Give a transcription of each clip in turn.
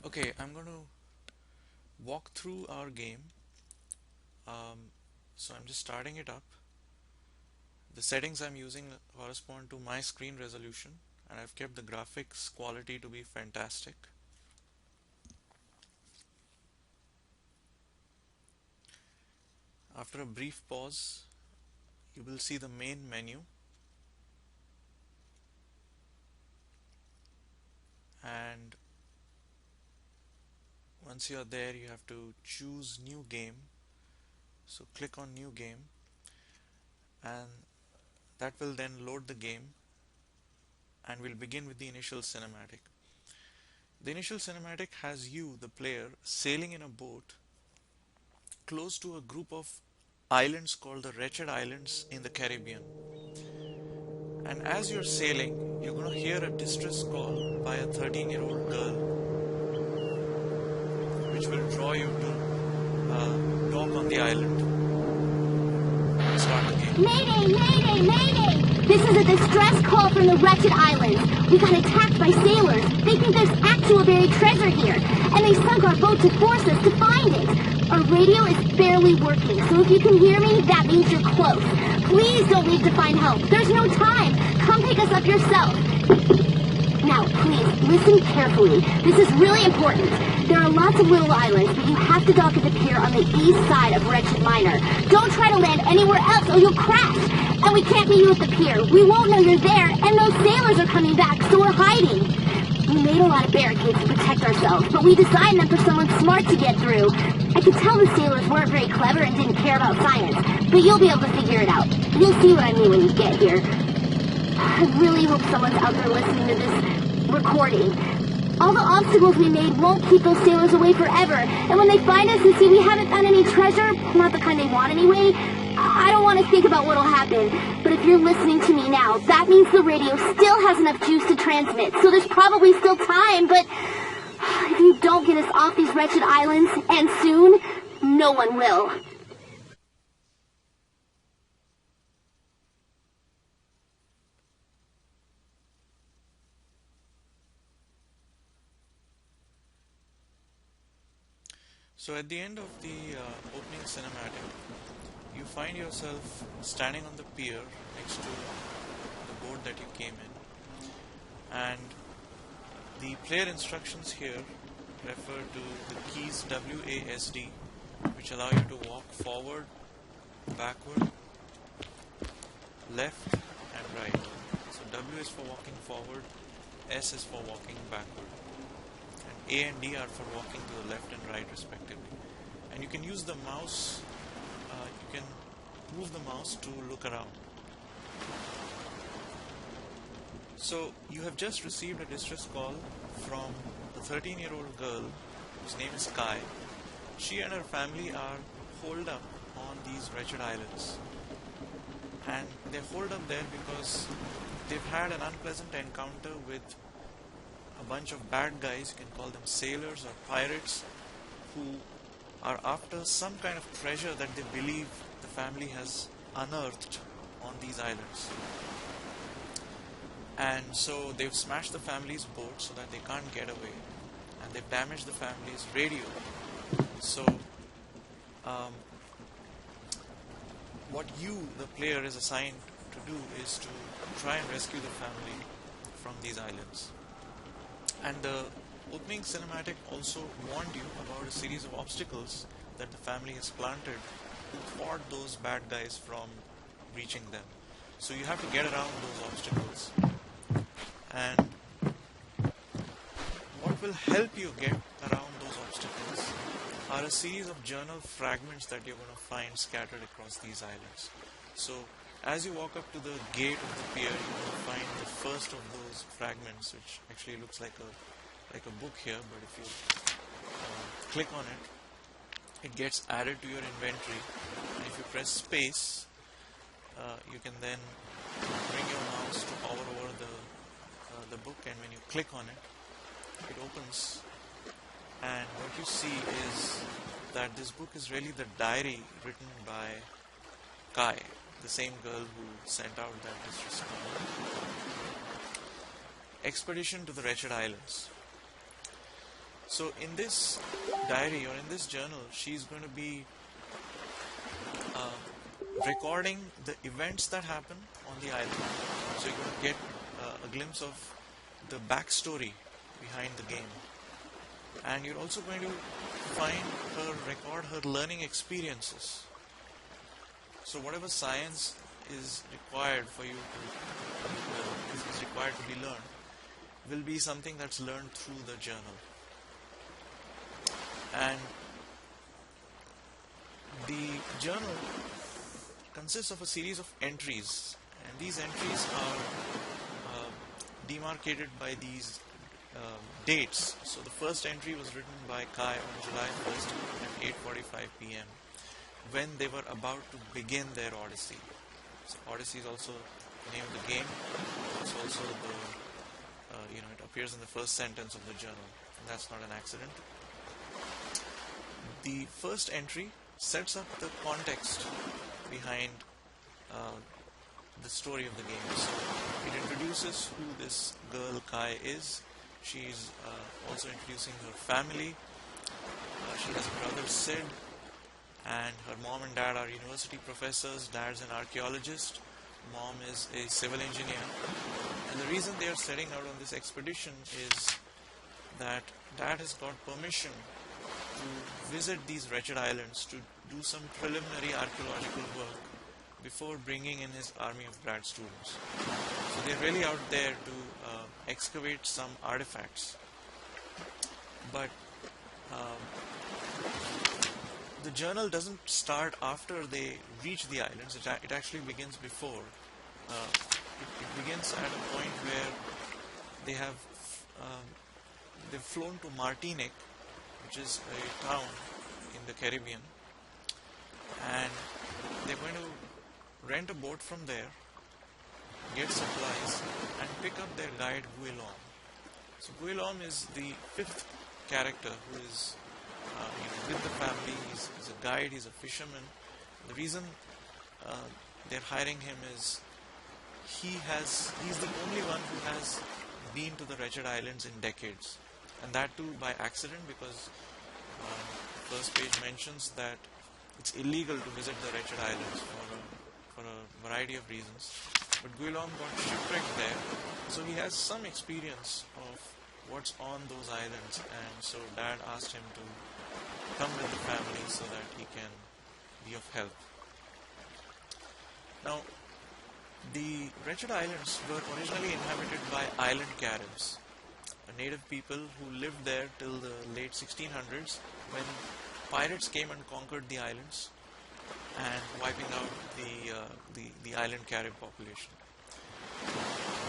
Okay, I'm going to walk through our game. So I'm just starting it up. The settings I'm using correspond to my screen resolution, and I've kept the graphics quality to be fantastic. After a brief pause, you will see the main menu, and once you are there, you have to choose new game. So click on new game, and that will then load the game, and we'll begin with the initial cinematic. The initial cinematic has you, the player, sailing in a boat close to a group of islands called the Wretched Islands in the Caribbean. And as you're sailing, you're going to hear a distress call by a 13-year-old girl, which will draw you to a dock on the island. Start the game. Mayday! Mayday! Mayday! This is a distress call from the Wretched Islands. We got attacked by sailors. They think there's actual buried treasure here, and they sunk our boat to force us to find it. Our radio is barely working, so if you can hear me, that means you're close. Please don't leave to find help. There's no time. Come pick us up yourself. Now, please, listen carefully. This is really important. There are lots of little islands, but you have to dock at the pier on the east side of Wretched Minor. Don't try to land anywhere else or you'll crash. And we can't meet you at the pier. We won't know you're there, and those sailors are coming back, so we're hiding. We made a lot of barricades to protect ourselves, but we designed them for someone smart to get through. I could tell the sailors weren't very clever and didn't care about science, but you'll be able to figure it out. You'll see what I mean when you get here. I really hope someone's out there listening to this recording. All the obstacles we made won't keep those sailors away forever. And when they find us and see we haven't found any treasure, not the kind they want anyway, I don't want to think about what'll happen. But if you're listening to me now, that means the radio still has enough juice to transmit. So there's probably still time, but if you don't get us off these wretched islands, and soon, no one will. So at the end of the opening cinematic, you find yourself standing on the pier next to the boat that you came in, and the player instructions here refer to the keys WASD, which allow you to walk forward, backward, left and right. So W is for walking forward, S is for walking backward, and A and D are for walking to the left and right respectively. And you can use the mouse, you can move the mouse to look around. So you have just received a distress call from the 13-year-old girl whose name is Kai. She and her family are holed up on these wretched islands, and they're holed up there because they've had an unpleasant encounter with a bunch of bad guys, you can call them sailors or pirates, who are after some kind of treasure that they believe the family has unearthed on these islands. And so they've smashed the family's boat so that they can't get away, and they've damaged the family's radio. So what you, the player, is assigned to do is to try and rescue the family from these islands. And the opening cinematic also warned you about a series of obstacles that the family has planted to thwart those bad guys from reaching them. So you have to get around those obstacles. And what will help you get around those obstacles are a series of journal fragments that you're going to find scattered across these islands. So as you walk up to the gate of the pier, you will find the first of those fragments, which actually looks like a book here, but if you click on it, it gets added to your inventory. And if you press space, you can then bring your mouse to hover over the book, and when you click on it, it opens, and what you see is that this book is really the diary written by Kai, the same girl who sent out that distress call. Expedition to the Wretched Islands. So in this diary or in this journal, she's going to be recording the events that happen on the island. So you're going to get a glimpse of the backstory behind the game. And you're also going to find her, record her learning experiences. So whatever science is required for you to, is required to be learned, will be something that's learned through the journal. And the journal consists of a series of entries, and these entries are demarcated by these dates. So the first entry was written by Kai on July 1st at 8:45 p.m. when they were about to begin their odyssey. So Odyssey is also the name of the game. It's also the it appears in the first sentence of the journal, and that's not an accident. The first entry sets up the context behind the story of the game. So it introduces who this girl Kai is. She's also introducing her family. She has a brother Sid, and her mom and dad are university professors. Dad's an archaeologist. Mom is a civil engineer. And the reason they are setting out on this expedition is that Dad has got permission to visit these wretched islands to do some preliminary archaeological work before bringing in his army of grad students. So they're really out there to excavate some artifacts. But the journal doesn't start after they reach the islands. It actually begins before. It begins at a point where they have they've flown to Martinique, which is a town in the Caribbean, and they're going to rent a boat from there, get supplies, and pick up their guide Guillaume. So Guillaume is the fifth character who is with the family. He's a guide, he's a fisherman. The reason they're hiring him is he's the only one who has been to the wretched islands in decades, and that too by accident, because first page mentions that it's illegal to visit the wretched islands for a variety of reasons. But Guillaume got shipwrecked there, so he has some experience of what's on those islands, and so Dad asked him to come with the family so that he can be of help. Now, the wretched islands were originally inhabited by island Caribs, a native people who lived there till the late 1600s, when pirates came and conquered the islands and wiping out the island Carib population.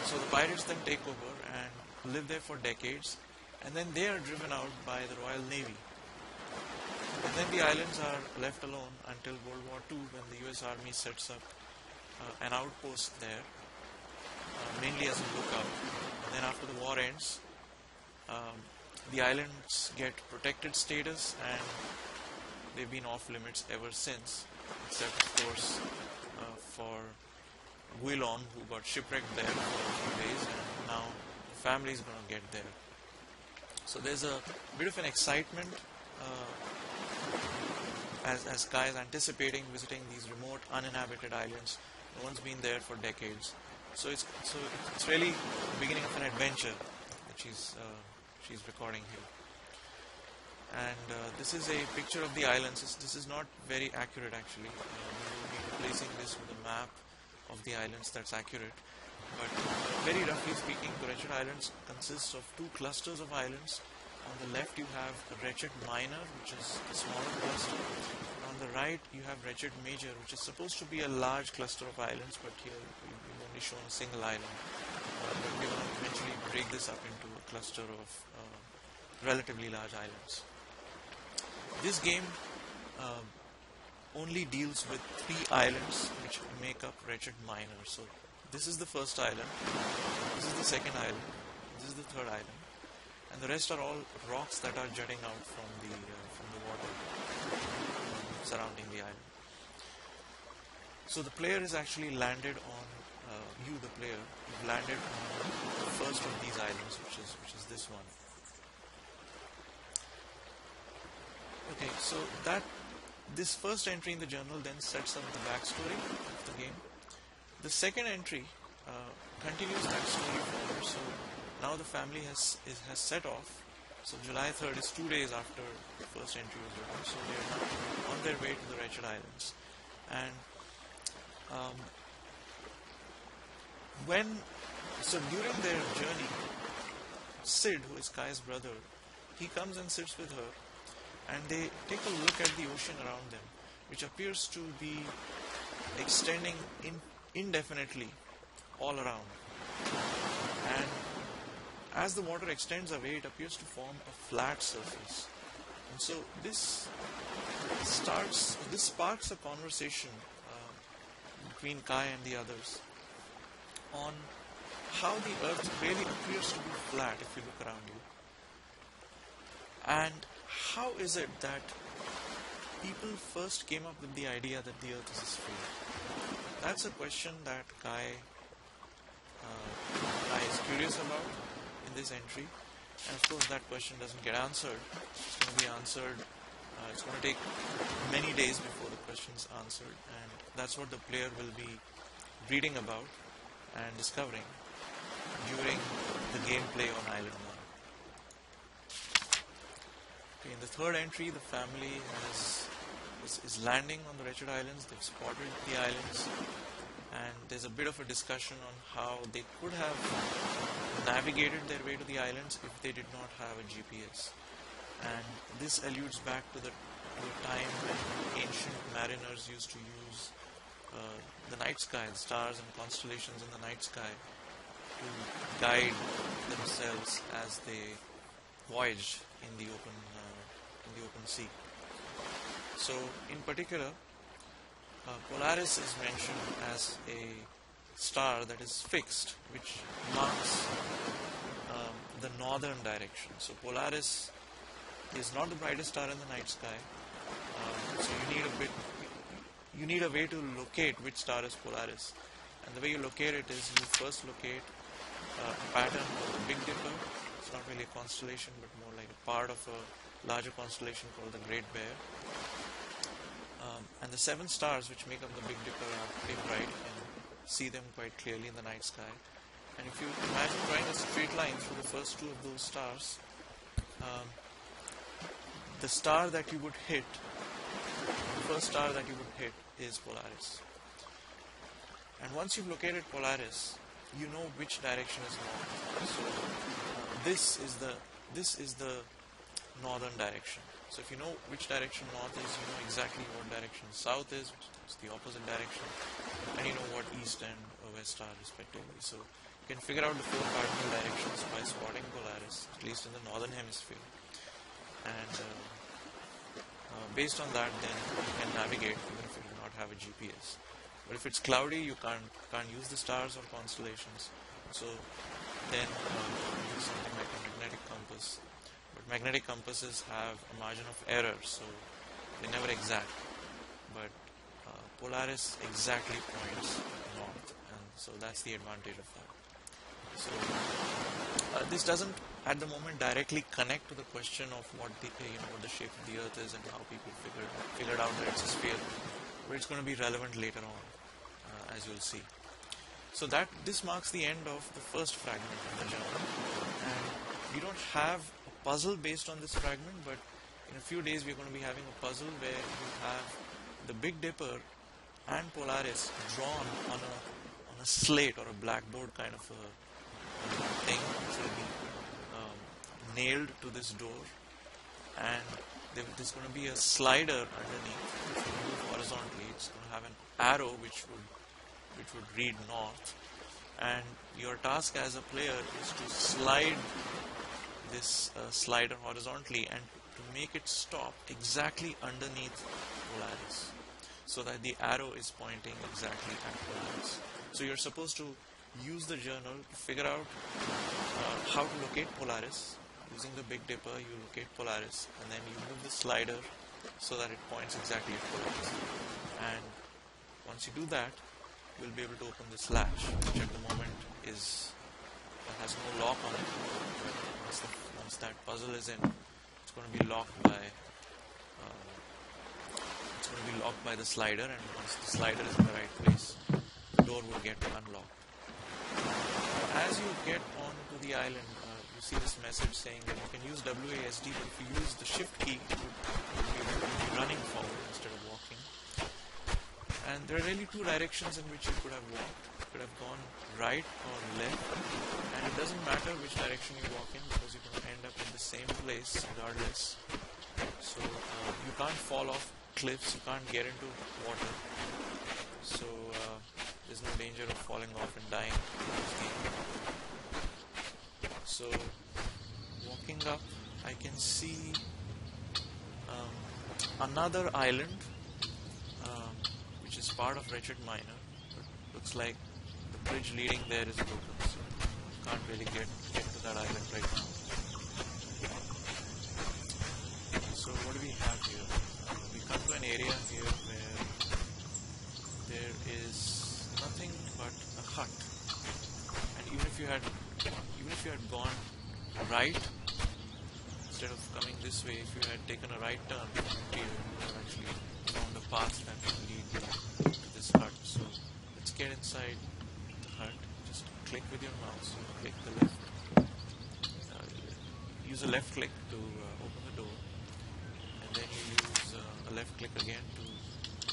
So the pirates then take over and live there for decades, and then they are driven out by the Royal Navy. And then the islands are left alone until World War II, when the US Army sets up an outpost there, mainly as a lookout. And then after the war ends, the islands get protected status, and they've been off limits ever since, except of course for Guillaume, who got shipwrecked there for a few days, and now the family is going to get there. So there's a bit of an excitement as Kai is anticipating visiting these remote uninhabited islands. No one's been there for decades, so it's really the beginning of an adventure that she's recording here. And this is a picture of the islands. This is not very accurate actually. We will be replacing this with a map of the islands that's accurate. But very roughly speaking, the wretched islands consists of two clusters of islands. On the left you have the wretched minor, which is a smaller cluster. And on the right you have wretched major, which is supposed to be a large cluster of islands, but here we've only shown a single island. But we're going to eventually break this up into a cluster of relatively large islands. This game only deals with 3 islands which make up wretched minor. So this is the first island, this is the second island, this is the third island, and the rest are all rocks that are jutting out from the water surrounding the island. So the player is actually landed on the player, you've landed on the first of these islands, which is this one. Okay, so that this first entry in the journal then sets up the backstory of the game. The second entry continues that story forward. So now the family has set off. So July 3rd is 2 days after the first entry was written. So they are now on their way to the Wretched Islands. And um, during their journey, Sid, who is Kai's brother, he comes and sits with her, and they take a look at the ocean around them, which appears to be extending indefinitely all around. And as the water extends away, it appears to form a flat surface. And so this sparks a conversation between Kai and the others on how the earth really appears to be flat if you look around you. And how is it that people first came up with the idea that the earth is a sphere? That's a question that Kai is curious about in this entry. And of course that question doesn't get answered. It's going to be answered, it's going to take many days before the question is answered. And that's what the player will be reading about and discovering during the gameplay on Island 1. Okay, in the third entry, the family is landing on the Wretched Islands. They've spotted the islands, and there's a bit of a discussion on how they could have navigated their way to the islands if they did not have a GPS. And this alludes back to a time when ancient mariners used to use the night sky, the stars and constellations in the night sky, to guide themselves as they voyaged in the open sea. So, in particular, Polaris is mentioned as a star that is fixed, which marks the northern direction. So, Polaris is not the brightest star in the night sky. So, you need a way to locate which star is Polaris. And the way you locate it is you first locate a pattern called the Big Dipper. It's not really a constellation, but more like a part of a larger constellation called the Great Bear. And the 7 stars which make up the Big Dipper are pretty bright. You can see them quite clearly in the night sky. And if you imagine drawing a straight line through the first 2 of those stars, the star that you would hit, the first star that you would hit is Polaris. And once you've located Polaris, you know which direction is north. So this is the northern direction. So if you know which direction north is, you know exactly what direction south is, which is the opposite direction, and you know what east and west are respectively. So you can figure out the 4 cardinal directions by spotting Polaris, at least in the northern hemisphere. And based on that, then you can navigate even if you do not have a GPS. But if it's cloudy, you can't use the stars or constellations. So then you use something like a magnetic compass. But magnetic compasses have a margin of error, so they're never exact. But Polaris exactly points north, and so that's the advantage of that. So this doesn't at the moment directly connect to the question of what the shape of the Earth is and how people figured out that it's a sphere, but it's going to be relevant later on, as you'll see. So this marks the end of the first fragment of the journal, and we don't have a puzzle based on this fragment, but in a few days we're going to be having a puzzle where you have the Big Dipper and Polaris drawn on a slate or a blackboard kind of a thing, which will be nailed to this door, and there's going to be a slider underneath which will move horizontally. It's going to have an arrow which would read north, and your task as a player is to slide this slider horizontally and to make it stop exactly underneath Polaris, so that the arrow is pointing exactly at Polaris. So you're supposed to use the journal to figure out how to locate Polaris. Using the Big Dipper, you locate Polaris, and then you move the slider so that it points exactly at Polaris. And once you do that, you'll be able to open this latch, which at the moment has no lock on it. But once that puzzle is in, it's going to be locked by It's going to be locked by the slider, and once the slider is in the right place, the door will get unlocked. As you get onto the island, you see this message saying that you can use WASD, but if you use the shift key, you will be running forward instead of walking. And there are really two directions in which you could have walked. You could have gone right or left, and it doesn't matter which direction you walk in because you're going to end up in the same place regardless. So you can't fall off cliffs, you can't get into water, so there's no danger of falling off and dying in this game. So walking up, I can see another island which is part of Wretched Miner, but looks like the bridge leading there is broken, so you can't really get to that island right now. So what do we have here? We come to an area here where there is nothing but a hut, and even if you had gone right instead of coming this way, if you had taken a right turn here, you would have actually found a path that would lead to this hut. So let's get inside the hut. Just click with your mouse, click the left, use a left click to open the door, and then you use a left click again to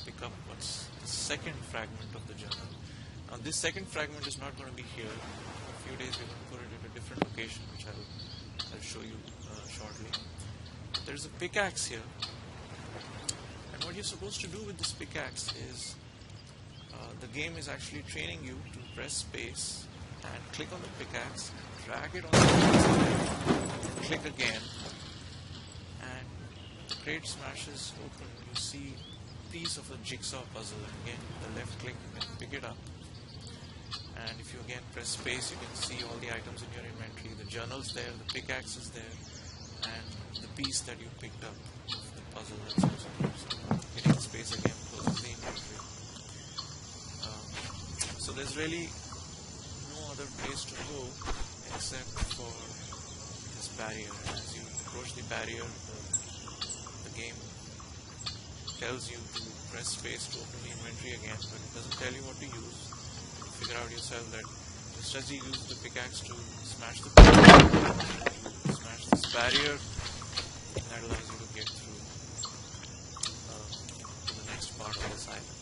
pick up what's the second fragment of the journal. Now this second fragment is not going to be here. In a few days we're going to put it in a different location, which I'll show you shortly. There's a pickaxe here, and what you're supposed to do with this pickaxe is the game is actually training you to press space and click on the pickaxe, drag it on the pickaxe, click again, and the crate smashes open. You see a piece of a jigsaw puzzle, and again with the left click you can pick it up, and if you again press space you can see all the items in your inventory. The journal's there, the pickaxe is there, and the piece that you picked up of the puzzle that's also there. So hitting space again closes the inventory. So there's really no other place to go except for this barrier. As you approach the barrier, the game tells you to press space to open the inventory again, but it doesn't tell you what to use. You figure out yourself that just as you use the pickaxe to smash this barrier, that allows you to get through to the next part of this island.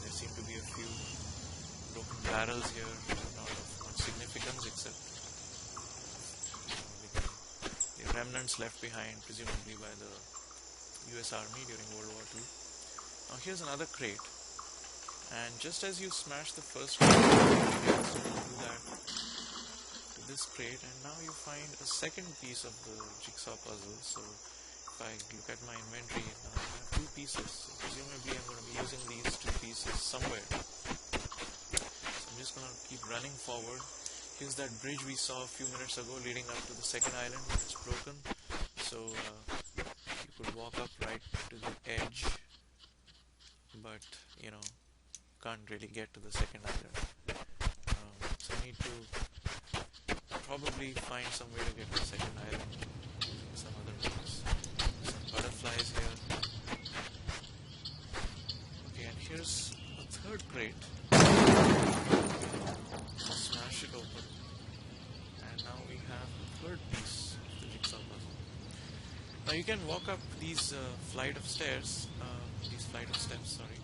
There seem to be a few broken barrels here, not of much significance except the remnants left behind presumably by the US Army during World War II. Now here's another crate, and just as you smash the first crate, you do that to this crate, and now you find a second piece of the jigsaw puzzle. So if I look at my inventory, now I have two pieces, so presumably I'm going to be using these two pieces somewhere. So I'm just going to keep running forward. Here's that bridge we saw a few minutes ago leading up to the second island. It's broken, so you could walk up right to the edge, but you know, can't really get to the second island. So I need to probably find some way to get to the second island using some other means. Some butterflies here. Okay, and here's a third crate. Smash it open, and now we have the third piece of the jigsaw puzzle. Now you can walk up these flight of steps, sorry.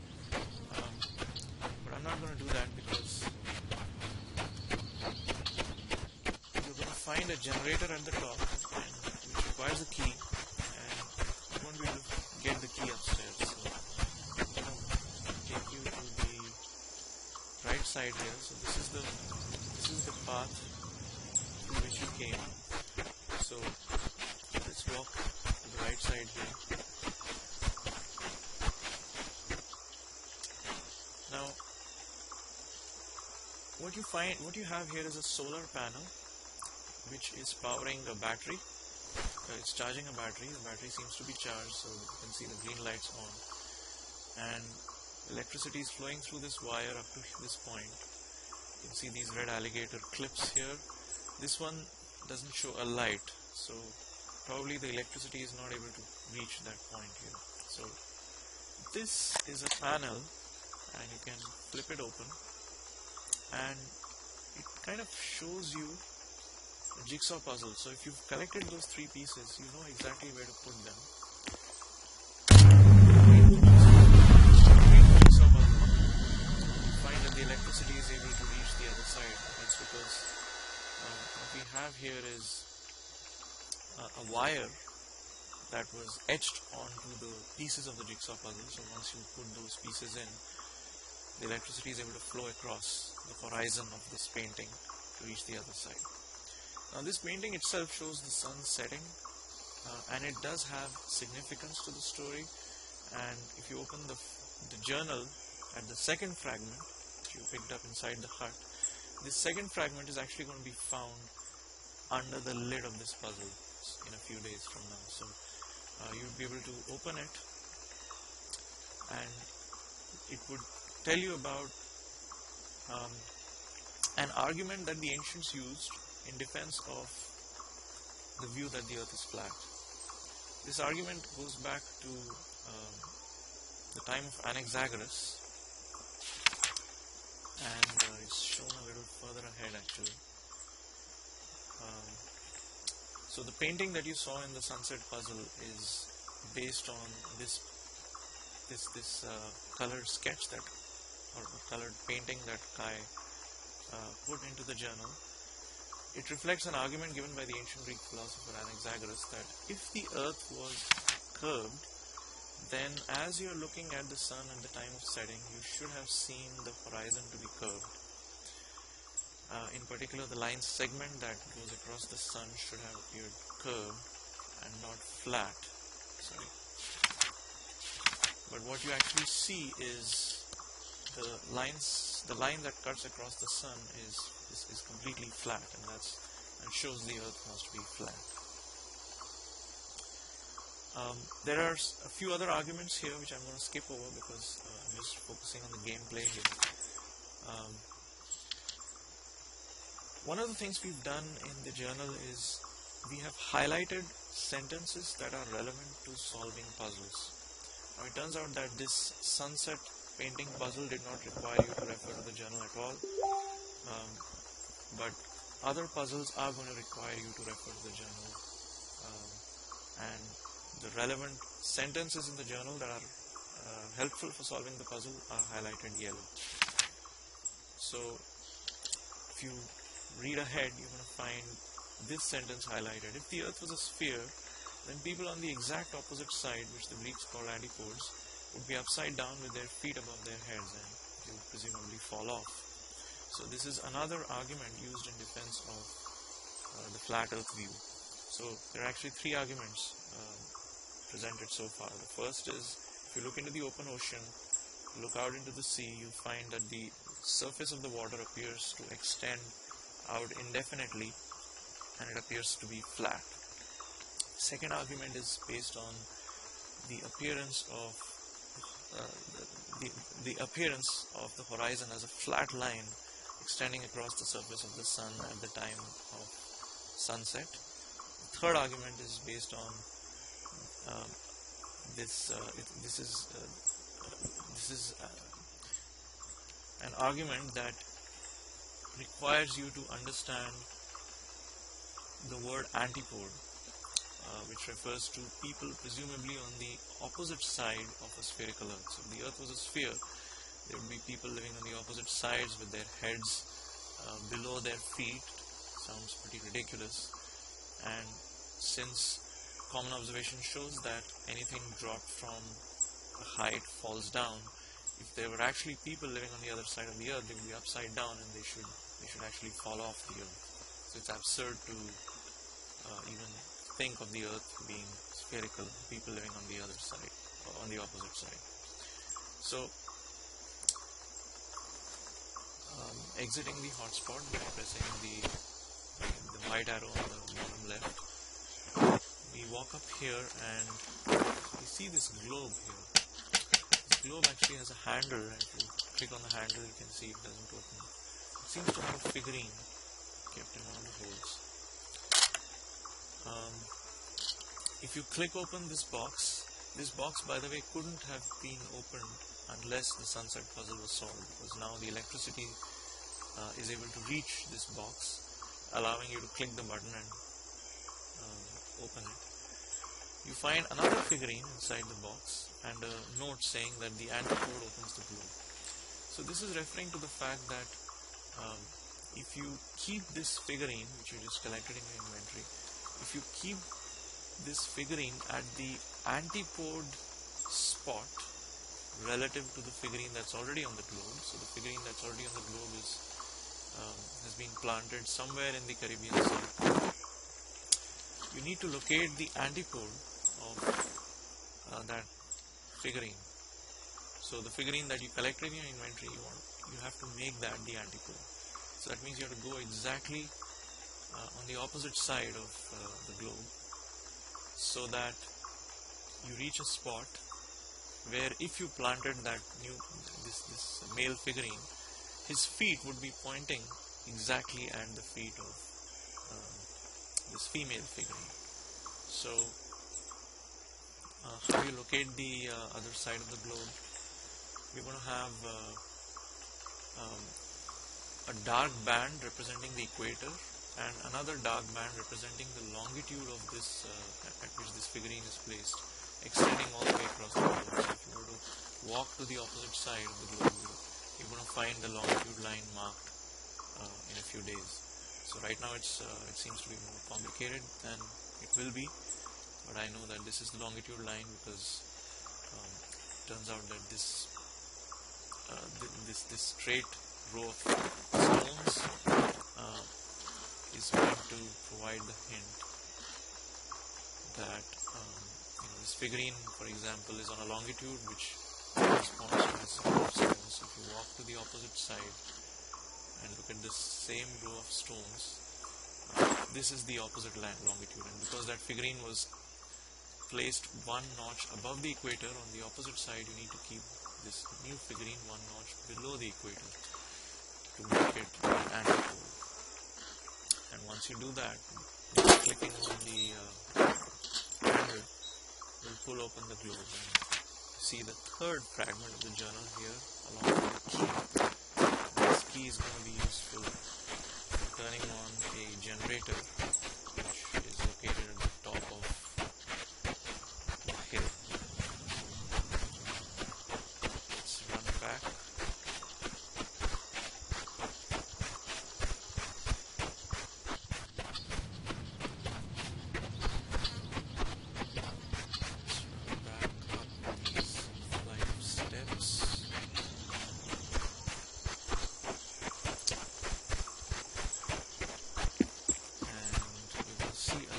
But I'm not going to do that because you're going to find a generator at the top, which requires a key, and you won't be able to get the key upstairs. So I'm going to take you to the right side here. So this is the path through which you came. So let's walk to the right side here. Now, what you have here is a solar panel which is powering a battery. It's charging a battery. The battery seems to be charged, so you can see the green lights on, and electricity is flowing through this wire up to this point. You can see these red alligator clips here. This one doesn't show a light, so probably the electricity is not able to reach that point here. So this is a panel, and you can flip it open, and it kind of shows you a jigsaw puzzle. So if you've collected those 3 pieces, you know exactly where to put them. Jigsaw puzzle, you find that the electricity is able to reach the other side. That's because what we have here is a wire that was etched onto the pieces of the jigsaw puzzle. So once you put those pieces in, the electricity is able to flow across the horizon of this painting to reach the other side. Now this painting itself shows the sun setting, and it does have significance to the story. And if you open the journal at the second fragment that you picked up inside the hut, this second fragment is actually going to be found under the lid of this puzzle in a few days from now. So you'll be able to open it, and it would tell you about an argument that the ancients used in defense of the view that the earth is flat. This argument goes back to the time of Anaxagoras, and it's shown a little further ahead actually. So the painting that you saw in the sunset puzzle is based on this colored sketch that, or colored painting that Kai put into the journal. It reflects an argument given by the ancient Greek philosopher Anaxagoras that if the earth was curved, then as you're looking at the sun at the time of setting, you should have seen the horizon to be curved. In particular, the line segment that goes across the sun should have appeared curved and not flat. Sorry. But what you actually see is the line that cuts across the sun is completely flat, and shows the earth must be flat. There are a few other arguments here which I'm going to skip over because I'm just focusing on the gameplay here. One of the things we've done in the journal is we have highlighted sentences that are relevant to solving puzzles. Now it turns out that this sunset painting puzzle did not require you to refer to the journal at all, but other puzzles are going to require you to refer to the journal, and the relevant sentences in the journal that are helpful for solving the puzzle are highlighted yellow. So if you read ahead, you're going to find this sentence highlighted. If the earth was a sphere, then people on the exact opposite side, which the Greeks call antipodes, would be upside down with their feet above their heads, and they would presumably fall off. So this is another argument used in defense of the flat earth view. So there are actually 3 arguments presented so far. The first is, if you look into the open ocean, look out into the sea, you find that the surface of the water appears to extend out indefinitely, and it appears to be flat. Second argument is based on the appearance of the appearance of the horizon as a flat line extending across the surface of the sun at the time of sunset. The third argument is based on this is an argument that requires you to understand the word antipode, which refers to people presumably on the opposite side of a spherical earth. So if the earth was a sphere, there would be people living on the opposite sides with their heads below their feet. Sounds pretty ridiculous. And since common observation shows that anything dropped from a height falls down, if there were actually people living on the other side of the earth, they would be upside down, and they should actually fall off the earth. So it's absurd to even think of the earth being spherical, people living on the other side, or on the opposite side. So exiting the hotspot by pressing the white arrow on the bottom left, we walk up here and we see this globe here. This globe actually has a handle, and if you click on the handle you can see it doesn't open. It seems to have a figurine kept in one of the holes. you click open this box by the way couldn't have been opened unless the sunset puzzle was solved, because now the electricity is able to reach this box, allowing you to click the button and open it. You find another figurine inside the box and a note saying that the antidote opens the globe. So this is referring to the fact that if you keep this figurine, which you just collected in your inventory, if you keep this figurine at the antipode spot relative to the figurine that's already on the globe, so the figurine that's already on the globe has been planted somewhere in the Caribbean Sea, you need to locate the antipode of that figurine. So the figurine that you collected in your inventory, you have to make that the antipode. So that means you have to go exactly on the opposite side of the globe, so that you reach a spot where if you planted that this male figurine, his feet would be pointing exactly at the feet of this female figurine. So how do you locate the other side of the globe? We're going to have a dark band representing the equator and another dark band representing the longitude of this at which this figurine is placed, extending all the way across the globe. So if you were to walk to the opposite side of the globe, you're going to find the longitude line marked in a few days. So right now it seems to be more complicated than it will be, but I know that this is the longitude line because it turns out that this straight row of stones is going to provide the hint that this figurine, for example, is on a longitude which corresponds to this row of stones. So if you walk to the opposite side and look at this same row of stones, this is the opposite longitude, and because that figurine was placed one notch above the equator, on the opposite side you need to keep this new figurine one notch below the equator to make it the antipode. And once you do that, clicking on the handle will pull open the globe, and you see the third fragment of the journal here along with the key. This key is going to be useful for turning on a generator which is located at the top of the hill. Let's run back.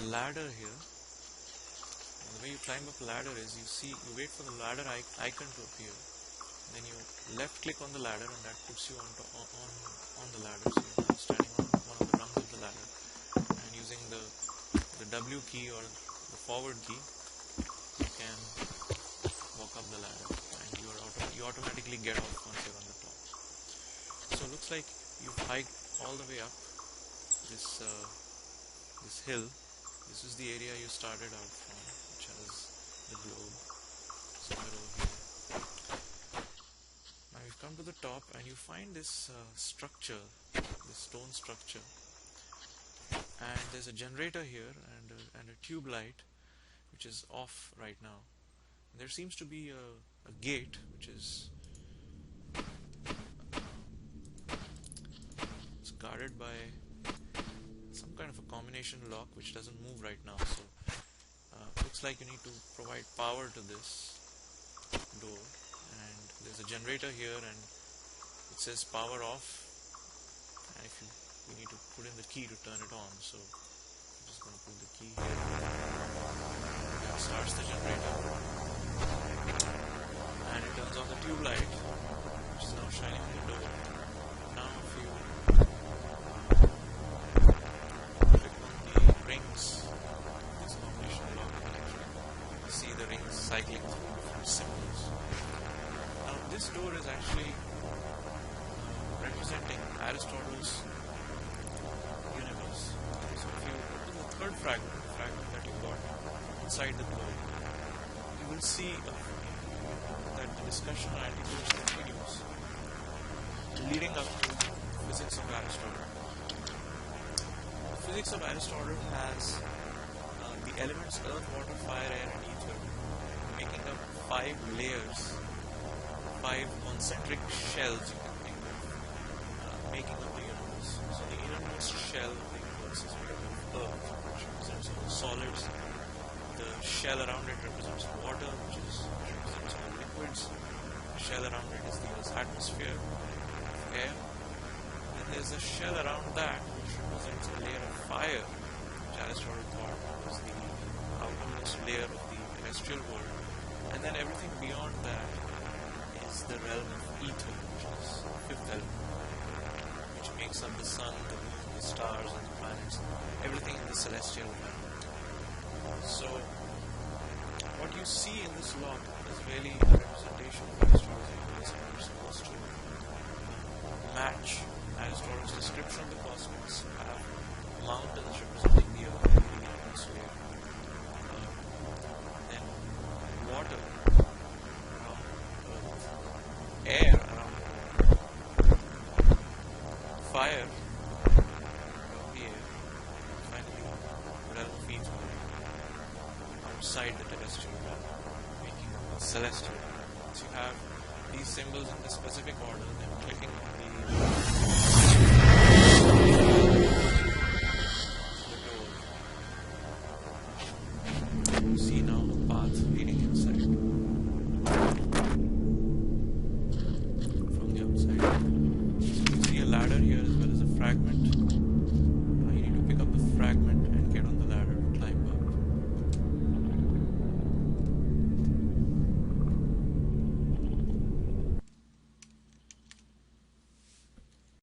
Ladder here, and the way you climb up a ladder is you wait for the ladder icon to appear, then you left click on the ladder and that puts you on the ladder. So you're now standing on one of the rungs of the ladder, and using the W key or the forward key you can walk up the ladder, and you automatically get off once you're on the top. So it looks like you've hiked all the way up this hill. This is the area you started out from, which has the globe somewhere over here. Now you've come to the top and you find this structure, this stone structure, and there's a generator here and a tube light which is off right now. And there seems to be a gate which is it's guarded by some kind of a combination lock which doesn't move right now, so looks like you need to provide power to this door, and there's a generator here and it says power off, and if you need to put in the key to turn it on. So I'm just going to put the key here, that starts the generator and it turns on the tube light which is now shining on the door. Now if you rings, this combination lock connection, you see the rings cycling through symbols. Now this door is actually representing Aristotle's universe. So if you go to the third fragment, the fragment that you got inside the globe, you will see that the discussion on antiquates continues, leading up to physics of Aristotle. The physics of Aristotle has the elements earth, water, fire, air, and ether, making up 5 layers, 5 concentric shells you can think of, making up the universe. So the innermost shell of the universe is made up of earth, which represents all the solids. The shell around it represents water, which represents all liquids. The shell around it is the Earth's atmosphere, air. Then there's a shell around that, which represents a layer of fire, which Aristotle thought was the outermost layer of the terrestrial world. And then everything beyond that is the realm of ether, which is the 5th element, which makes up the sun, the moon, the stars, and the planets, everything in the celestial realm. So, what you see in this lot is really a representation of Aristotle's universe, and you're supposed to match Aristotle's description of the cosmos, have mountains representing the earth and the atmosphere, then water around earth, air around earth, fire around the air, and finally the realm of ether outside the terrestrial realm, making a celestial realm. So you have these symbols in the specific order, then clicking on the